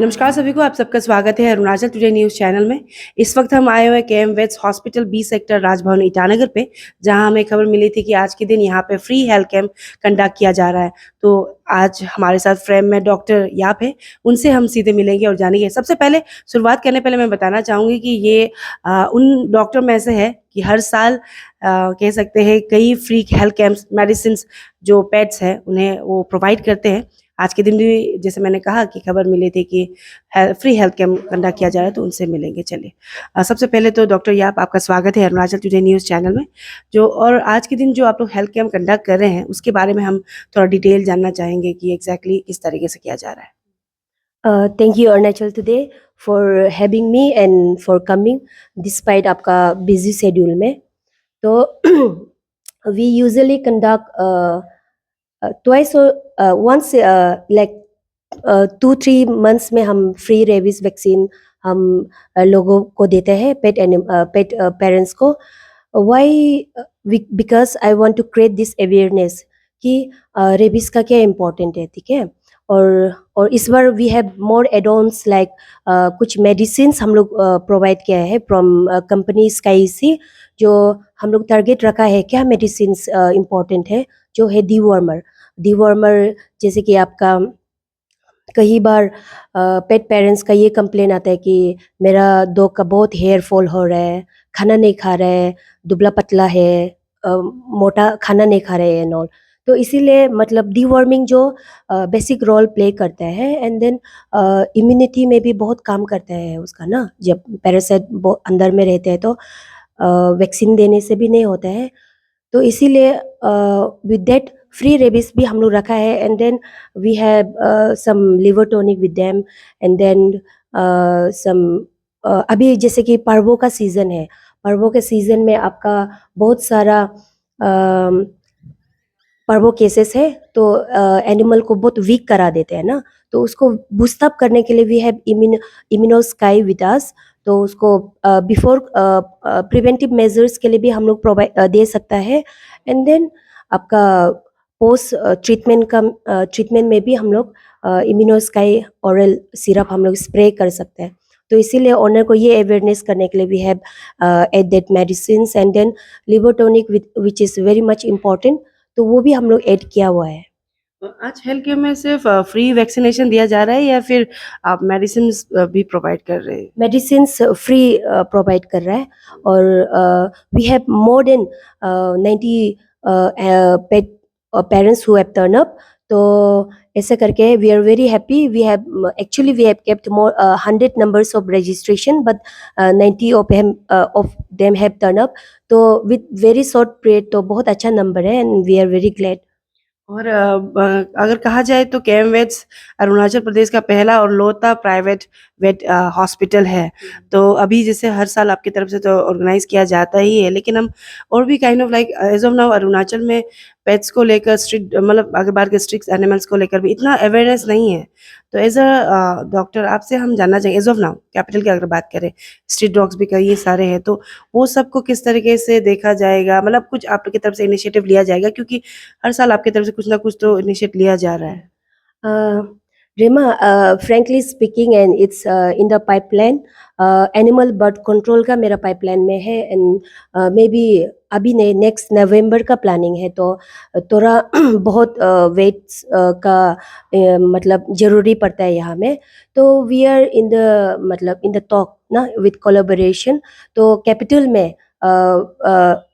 नमस्कार सभी को, आप सबका स्वागत है अरुणाचल टुडे न्यूज़ चैनल में। इस वक्त हम आए हुए KM vets hospital B sector Rajbhavan Itanagar पे, जहां हमें खबर मिली थी कि आज के दिन यहां पे फ्री हेल्थ कैंप कंडक्ट किया जा रहा है। तो आज हमारे साथ फ्रेम में डॉक्टर याप है, उनसे हम सीधे मिलेंगे और जानेंगे। सबसे पहले शुरुआत करने पहले मैं बताना चाहूँगी कि ये उन डॉक्टर में से है कि हर साल कह सकते हैं कई फ्री हेल्थ कैंप्स मेडिसिन जो पेट्स हैं उन्हें वो प्रोवाइड करते हैं। आज के दिन भी जैसे मैंने कहा कि खबर मिली थी कि फ्री हेल्थ कैंप कंडक्ट किया जा रहा है, तो उनसे मिलेंगे। चलिए, सबसे पहले तो डॉक्टर याप, आपका स्वागत है अरुणाचल टुडे न्यूज़ चैनल में। और आज के दिन जो आप लोग हेल्थ कैंप कंडक्ट कर रहे हैं उसके बारे में हम थोड़ा डिटेल जानना चाहेंगे कि एग्जैक्टली किस तरीके से किया जा रहा है। Thank you Arunachal today for having me and for coming despite आपका busy schedule में। तो we usually conduct twice or once like 2-3 months में हम free rabies vaccine हम लोगों को देते हैं pet parents को। Why? Because I want to create this awareness कि rabies का क्या important है, ठीक है। और इस बार we have more add-ons like कुछ मेडिसिन्स हम लोग प्रोवाइड किया है फ्रॉम कंपनी स्काईसी। जो हम लोग टारगेट रखा है क्या मेडिसिन्स इम्पोर्टेंट है, जो है डी जैसे कि आपका कई बार पेट पेरेंट्स का ये कंप्लेन आता है कि मेरा डॉग का बहुत हेयर फॉल हो रहा है, खाना नहीं खा रहा है, दुबला पतला है, मोटा खाना नहीं खा रहे हैं एंड ऑल। तो इसीलिए मतलब डीवर्मिंग जो बेसिक रोल प्ले करता है एंड देन इम्यूनिटी में भी बहुत काम करता है उसका ना। जब पैरासाइट अंदर में रहते हैं तो वैक्सीन देने से भी नहीं होता है। तो इसीलिए विद दैट फ्री रेबिस भी हम लोग रखा है and then we have some liver tonic with them and then some अभी जैसे कि पर्वों का सीज़न है, पर्वों के सीज़न में आपका बहुत सारा पर्वो केसेस है तो एनिमल को बहुत वीक करा देते हैं ना। तो उसको बूस्ट अप करने के लिए वी हैव इम्यूनोस्काई विद अस। तो उसको बिफोर प्रिवेंटिव मेजर्स के लिए भी हम लोग प्रोवाइड दे सकता है एंड देन आपका पोस्ट ट्रीटमेंट में भी हम लोग इम्यूनोस्काई ऑरल सिरप हम लोग स्प्रे कर सकते हैं। तो इसीलिए ओनर को ये अवेयरनेस करने के लिए we have add that medicine and then liver tonic which is very much important, तो वो भी हम लोग ऐड किया हुआ है। आज हेल्थ केयर में सिर्फ फ्री वैक्सीनेशन दिया जा रहा है या फिर आप मेडिसिन भी प्रोवाइड कर रहे हैं? मेडिसिन फ्री प्रोवाइड कर रहा है और we have more than 90 pet parents who have turn up. तो ऐसे करके we are very happy. We have actually we have kept more 100 numbers of registration but 90 of them have turn up. तो with very short period तो बहुत अच्छा number है and we are very glad. और अगर कहा जाए तो केएम वेट्स अरुणाचल प्रदेश का पहला और लौता प्राइवेट वेट हॉस्पिटल है। तो अभी जैसे हर साल आपकी तरफ से तो ऑर्गेनाइज किया जाता ही है, लेकिन हम और भी kind of like as of now Arunachal में पेट्स को लेकर स्ट्रिक्ट, मतलब अगर बात करें स्ट्रिक्ट एनिमल्स को लेकर भी इतना अवेयरनेस नहीं है। तो एज अ डॉक्टर आपसे हम जानना चाहिए, एज ऑफ नाउ कैपिटल की अगर बात करें स्ट्रीट डॉग्स भी कई सारे हैं, तो वो सबको किस तरीके से देखा जाएगा, मतलब कुछ आपकी तरफ से इनिशिएटिव लिया जाएगा? क्योंकि हर साल आपकी तरफ से कुछ ना कुछ तो इनिशिएटिव लिया जा रहा है। Rema, frankly speaking, and it's in the pipeline. Animal bird control का मेरा पाइपलाइन में है एंड मे बी अभी नेक्स्ट नवंबर का प्लानिंग है। तो थोड़ा बहुत वेट्स का मतलब ज़रूरी पड़ता है यहाँ में। तो वी आर इन द मतलब इन द टॉक ना विद कोलैबोरेशन। तो कैपिटल में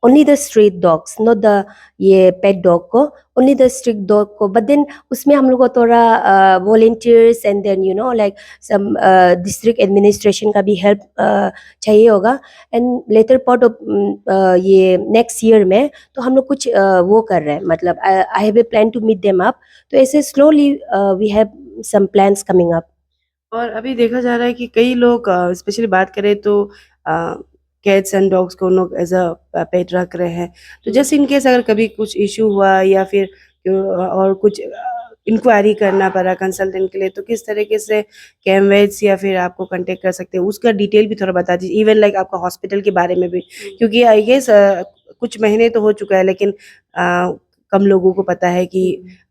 only the street dogs, not the ये पेट डॉग को, ओनली द स्ट्रीट डॉग को। बट देन उसमें हम लोग को थोड़ा volunteers and then you know like some district administration का भी हेल्प चाहिए होगा। एंड लेटर पार्ट ऑफ ये नेक्स्ट ईयर में तो हम लोग कुछ वो कर रहे हैं, मतलब I have a plan to meet them up. तो ऐसे slowly we have some plans coming up. और अभी देखा जा रहा है कि कई लोग स्पेशली बात करें तो कैट्स एंड डॉग्स को लोग एज अ पेट रख रहे हैं। तो जैसे इन केस अगर कभी कुछ इशू हुआ या फिर और कुछ इंक्वायरी करना पड़ा कंसल्टेंट के लिए, तो किस तरीके से केएम वेट्स या फिर आपको कांटेक्ट कर सकते हैं, उसका डिटेल भी थोड़ा बता दीजिए। इवन लाइक आपका हॉस्पिटल के बारे में भी, क्योंकि आई गेस कुछ महीने तो हो चुका है, लेकिन कम लोगों को पता है कि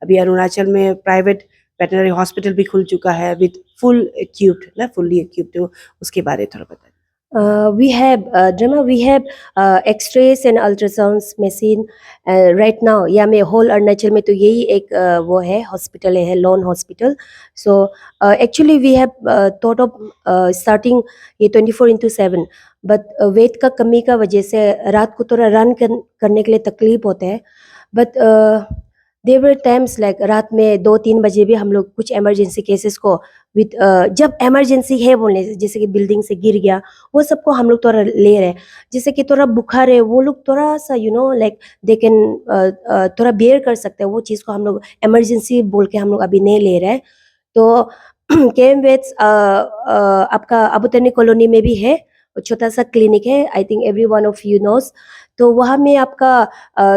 अभी अरुणाचल में प्राइवेट वेटनरी हॉस्पिटल भी खुल चुका है विद फुल इक्विप्ड ना, फुल्ली इक्विप्ड, तो उसके बारे में थोड़ा बताइए। We have Drama. We have X-rays and ultrasounds machine right now. या मैं whole अरुणाचल में तो यही एक वो है हॉस्पिटल है lawn hospital. So actually we have thought of starting ये 24/7. But वेट का कमी का वजह से रात को थोड़ा रन करने के लिए तकलीफ होता है. But there were times like रात में 2-3 बजे भी हम लोग कुछ इमरजेंसी केसेस को विद जब इमरजेंसी है बोलने से, जैसे कि बिल्डिंग से गिर गया, वो सबको हम लोग थोड़ा ले रहे हैं. जैसे कि थोड़ा बुखार है, वो लोग थोड़ा सा लाइक दे कैन थोड़ा बेयर कर सकते हैं, वो चीज़ को हम लोग इमरजेंसी बोल के हम लोग अभी नहीं ले रहे हैं. तो केएम वेट्स आपका अबुतनी कॉलोनी में भी है, छोटा सा क्लिनिक है. I think every one of you knows. तो वहाँ में आपका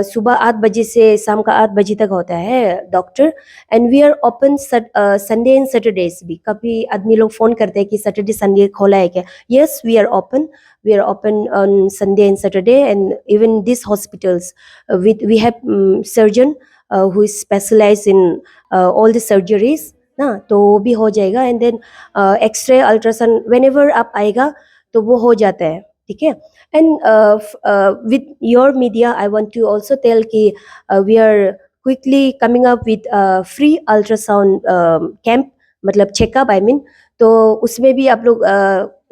सुबह 8 बजे से शाम का 8 बजे तक होता है doctor. And we are open Sunday and Saturdays भी. कभी आदमी लोग फ़ोन करते हैं कि सैटरडे संडे खोला है क्या. Yes, we are open. We are open on Sunday and Saturday, and even these hospitals, we have surgeon who is specialized in all the surgeries. ना तो वो भी हो जाएगा. And then X ray ultrasound whenever आप आएगा तो वो हो जाता है. ठीक है. And with your media I want to also tell कि we are quickly coming up with free ultrasound camp, मतलब चेकअप आई मीन. तो उसमें भी आप लोग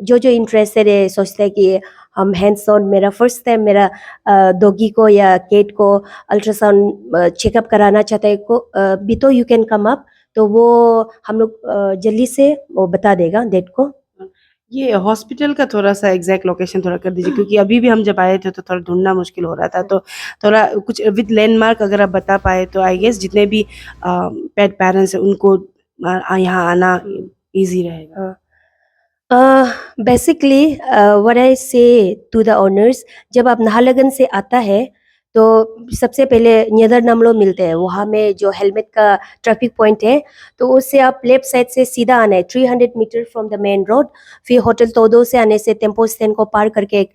जो इंटरेस्टेड है, सोचते हैं कि हम हैंड्स ऑन, मेरा फर्स्ट टाइम मेरा डॉगी को या कैट को अल्ट्रासाउंड चेकअप कराना चाहता है को भी, तो यू कैन कम अप. तो वो हम लोग जल्दी से वो बता देगा डेट को. ये हॉस्पिटल का थोड़ा सा एग्जैक्ट लोकेशन थोड़ा कर दीजिए, क्योंकि अभी भी हम जब आए थे तो थोड़ा ढूंढना मुश्किल हो रहा था. तो थोड़ा कुछ विद लैंडमार्क अगर आप बता पाए तो आई गेस जितने भी पेट पेरेंट्स हैं उनको यहाँ आना इजी रहेगा. बेसिकली व्हाट आई से टू द ओनर्स, जब आप नाहरलगुन से आता है तो सबसे पहले नियर नमलो मिलते हैं. वहाँ में जो हेलमेट का ट्रैफिक पॉइंट है, तो उससे आप लेफ्ट साइड से सीधा आना है 300 meter from the main road. फिर होटल तोदो से आने से टेम्पो स्टैंड को पार करके एक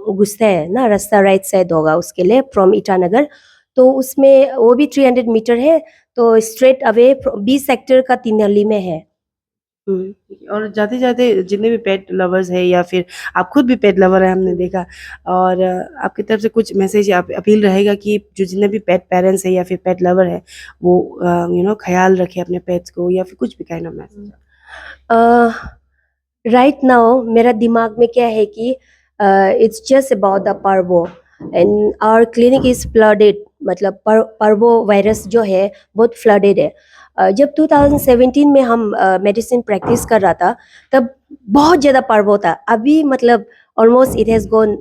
घुसता है ना रास्ता, राइट साइड होगा उसके लिए फ्रॉम ईटानगर. तो उसमें वो भी 300 मीटर है. तो स्ट्रेट अवे बी सेक्टर का 3 गली में है. और जाते जाते जितने भी पेट लवर्स है या फिर आप खुद भी पेट लवर है हमने देखा, और आपकी तरफ से कुछ मैसेज या अपील रहेगा कि जो जितने भी पेट पेरेंट्स है या फिर पेट लवर है वो ख्याल रखे अपने पेट्स को, या फिर कुछ भी kind of message. Right now मेरा दिमाग में क्या है कि it's just about the parvo and our clinic is flooded. मतलब पार्वो वायरस जो है बहुत फ्लडेड है. जब 2017 में हम मेडिसिन प्रैक्टिस कर रहा था तब बहुत ज़्यादा पार्वो था. अभी मतलब ऑलमोस्ट इट हैज़ गॉन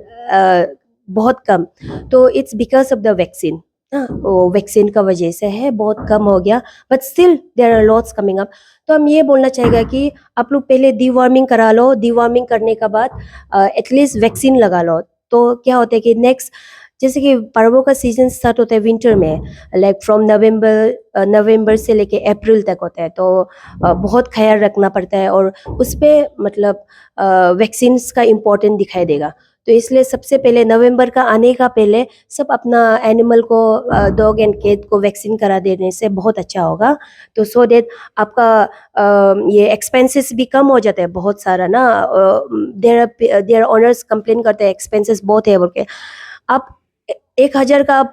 बहुत कम. तो it's because of the vaccine. वो वैक्सीन का वजह से है, बहुत कम हो गया. But still there are lots coming up. तो हम ये बोलना चाहेगा कि आप लोग पहले डीवर्मिंग करा लो. डीवर्मिंग करने के बाद एटलीस्ट वैक्सीन लगा लो. तो क्या होता है कि नेक्स्ट, जैसे कि पार्वो का सीजन स्टार्ट होता है विंटर में, लाइक फ्रॉम नवंबर से लेके अप्रैल तक होता है. तो बहुत ख्याल रखना पड़ता है और उस पर मतलब वैक्सीन्स का इम्पोर्टेंट दिखाई देगा. तो इसलिए सबसे पहले नवंबर का आने का पहले सब अपना एनिमल को, डॉग एंड कैट को वैक्सीन करा देने से बहुत अच्छा होगा. तो सो दैट आपका ये एक्सपेंसेस भी कम हो जाता है बहुत सारा ना. देयर ओनर्स कंप्लेन करते हैं एक्सपेंसेस बहुत है बोल के. आप 1,000 का आप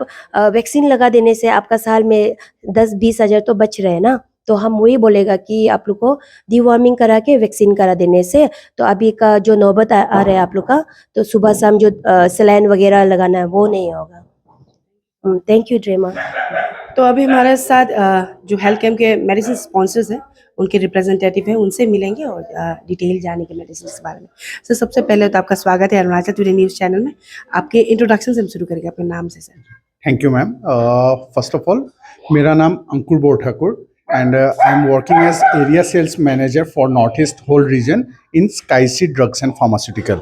वैक्सीन लगा देने से आपका साल में 10-20 हज़ार तो बच रहे हैं ना. तो हम वही बोलेगा कि आप लोग को डीवर्मिंग करा के वैक्सीन करा देने से, तो अभी का जो नौबत आ रहा है आप लोग का, तो सुबह शाम जो सलाइन वगैरह लगाना है वो नहीं होगा. थैंक यू ड्रेमा. तो अभी हमारे साथ जो हेल्थ कैम्प के मेडिसिन स्पॉन्सर्स हैं, उनके रिप्रेजेंटेटिव हैं, उनसे मिलेंगे और डिटेल जानेंगे मेडिसिन के बारे में. सर सबसे पहले तो आपका स्वागत है अरुणाचल टुडे न्यूज़ चैनल में. आपके इंट्रोडक्शन से हम शुरू करेंगे अपने नाम से sir. Thank you ma'am. First of all मेरा नाम Ankur Bor Thakur and I am working as area sales manager for Northeast whole region in SkySea Drugs and Pharmaceutical,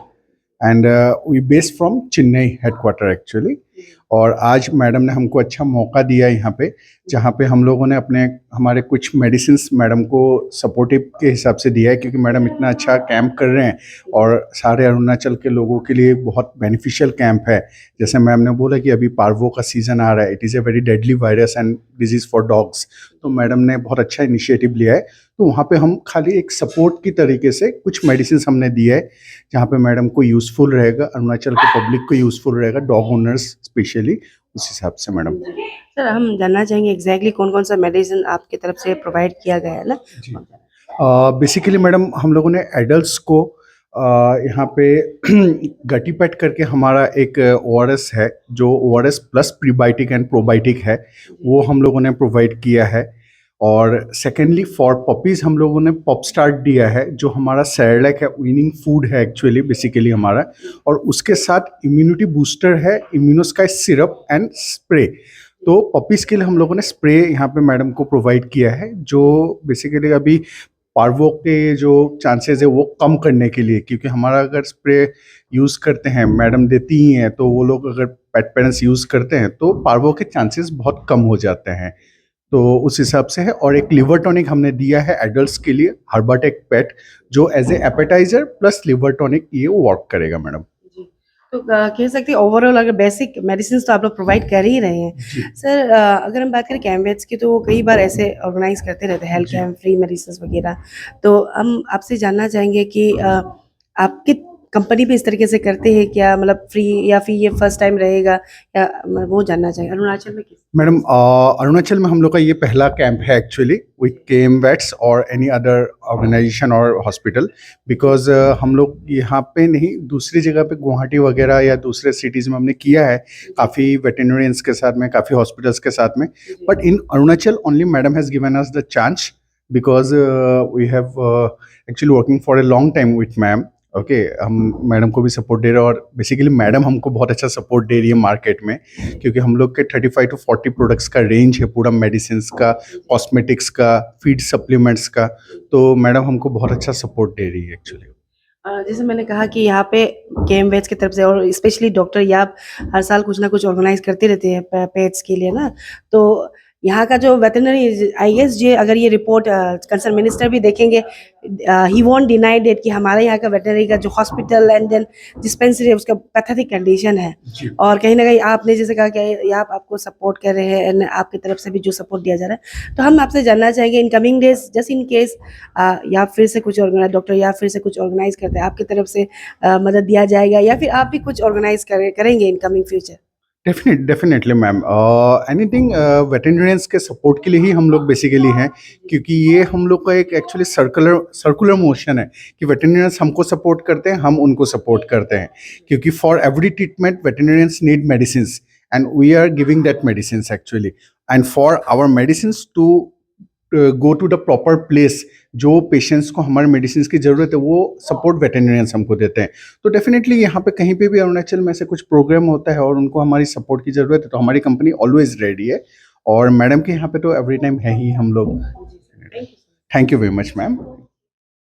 and we based from Chennai headquarter actually. और आज madam ने हमको अच्छा मौका दिया यहाँ पे, जहाँ पे हम लोगों ने हमारे कुछ मेडिसिन्स मैडम को सपोर्टिव के हिसाब से दिया है, क्योंकि मैडम इतना अच्छा कैंप कर रहे हैं और सारे अरुणाचल के लोगों के लिए बहुत बेनिफिशियल कैंप है। जैसे मैम ने बोला कि अभी पार्वो का सीज़न आ रहा है, it is a very deadly virus and disease for dogs, तो मैडम ने बहुत अच्छा इनिशिएटिव लिया है। तो वहाँ पे हम खाली एक सपोर्ट की तरीके से कुछ मेडिसिन हमने दिया है, जहाँ पे मैडम को यूज़फुल रहेगा, अरुणाचल के पब्लिक को यूज़फुल रहेगा, डॉग ओनर्स स्पेशली, उस हिसाब से मैडम। सर हम जानना चाहेंगे एग्जैक्टली कौन कौन सा मेडिसिन आपकी तरफ से प्रोवाइड किया गया है ना। जी बेसिकली मैडम हम लोगों ने एडल्ट्स को यहाँ पे गटीपैट करके हमारा एक ORS है, जो ORS plus prebiotic and probiotic है, वो हम लोगों ने प्रोवाइड किया है। और सेकेंडली फॉर पपीज़ हम लोगों ने पॉप स्टार्ट दिया है, जो हमारा सेरेलैक है, वीनिंग फूड है एक्चुअली बेसिकली हमारा, और उसके साथ इम्यूनिटी बूस्टर है, इम्यूनोस्काई सिरप एंड स्प्रे। तो पपीज़ के लिए हम लोगों ने स्प्रे यहाँ पे मैडम को प्रोवाइड किया है, जो बेसिकली अभी पार्वो के जो चांसेस है वो कम करने के लिए, क्योंकि हमारा अगर स्प्रे यूज़ करते हैं, मैडम देती ही हैं, तो वो लोग अगर पेट पेरेंट्स यूज़ करते हैं तो पार्वो के चांसेस बहुत कम हो जाते हैं, तो उस हिसाब से है। और एक लिवर टॉनिक हमने दिया है एडल्ट्स के लिए, हर्बाटेक पेट, जो as a appetizer plus liver tonic ये वर्क करेगा मैडम। तो कह सकते हैं ओवरऑल अगर बेसिक मेडिसिन तो आप लोग प्रोवाइड कर ही रहे हैं। सर अगर हम बात करें कैम्पेन्स की, तो वो कई बार ऐसे ऑर्गेनाइज करते रहते हैं हेल्थ कैम्प, फ्री मेडिसिन वगैरह, तो हम आपसे जानना चाहेंगे कि आपकी कंपनी भी इस तरीके से करते हैं क्या, मतलब फ्री, या फिर ये फर्स्ट टाइम रहेगा, या वो जानना चाहेंगे अरुणाचल में किस। मैडम अरुणाचल में हम लोग का ये पहला कैंप है एक्चुअली विथ KM Vets और एनी अदर ऑर्गेनाइजेशन और हॉस्पिटल, बिकॉज हम लोग यहाँ पे नहीं, दूसरी जगह पे गुवाहाटी वगैरह या दूसरे सिटीज़ में हमने किया है, काफ़ी वेटेरिनरियंस के साथ में, काफ़ी हॉस्पिटल्स के साथ में, but in Arunachal only madam has given us the chance, because we have actually working for a long time with ma'am. Okay, हम मैडम को भी सपोर्ट दे रहे हैं, और बेसिकली मैडम हमको बहुत अच्छा सपोर्ट दे रही है मार्केट में, क्योंकि हम लोग के 35 to 40 प्रोडक्ट्स का रेंज है, पूरा मेडिसिन्स का, कॉस्मेटिक्स का, फीड सप्लीमेंट्स का, तो मैडम हमको बहुत अच्छा सपोर्ट दे रही है एक्चुअली। जैसे मैंने कहा कि यहाँ पे KM Vets की तरफ से और स्पेशली डॉक्टर याप हर साल कुछ ना कुछ ऑर्गेनाइज करते रहते हैं पेट्स के लिए ना, तो यहाँ का जो वेटरनरी, आई गेस ये अगर ये रिपोर्ट कंसर्न मिनिस्टर भी देखेंगे, ही वॉन्ट डिनाइड इट कि हमारे यहाँ का वेटरनरी का जो हॉस्पिटल एंड देन डिस्पेंसरी है उसका पैथेटिक कंडीशन है, और कहीं ना कहीं आपने जैसे कहा कि आप आपको सपोर्ट कर रहे हैं एंड आपकी तरफ से भी जो सपोर्ट दिया जा रहा है, तो हम आपसे जानना चाहेंगे in coming days, just in case या फिर से कुछ ऑर्गेनाइज, डॉक्टर या फिर से कुछ ऑर्गेनाइज करते हैं, आपकी तरफ से मदद दिया जाएगा, या फिर आप भी कुछ ऑर्गेनाइज करेंगे in coming future. Definitely ma'am, anything veterinarians के सपोर्ट के लिए ही हम लोग बेसिकली हैं, क्योंकि ये हम लोग का एक एक्चुअली सर्कुलर मोशन है कि वेटेरिनरियंस हमको सपोर्ट करते हैं, हम उनको सपोर्ट करते हैं, क्योंकि for every treatment veterinarians need medicines and we are giving that medicines actually, and for our medicines to go to the proper place, जो पेशेंट्स को हमारे मेडिसिन की ज़रूरत है वो सपोर्ट वेटेरिनरियंस हमको देते हैं। तो डेफिनेटली यहाँ पे कहीं पे भी अरुणाचल में से कुछ प्रोग्राम होता है और उनको हमारी सपोर्ट की ज़रूरत है, तो हमारी कंपनी ऑलवेज रेडी है, और मैडम के यहाँ पे तो एवरी टाइम है ही हम लोग। Thank you very much ma'am.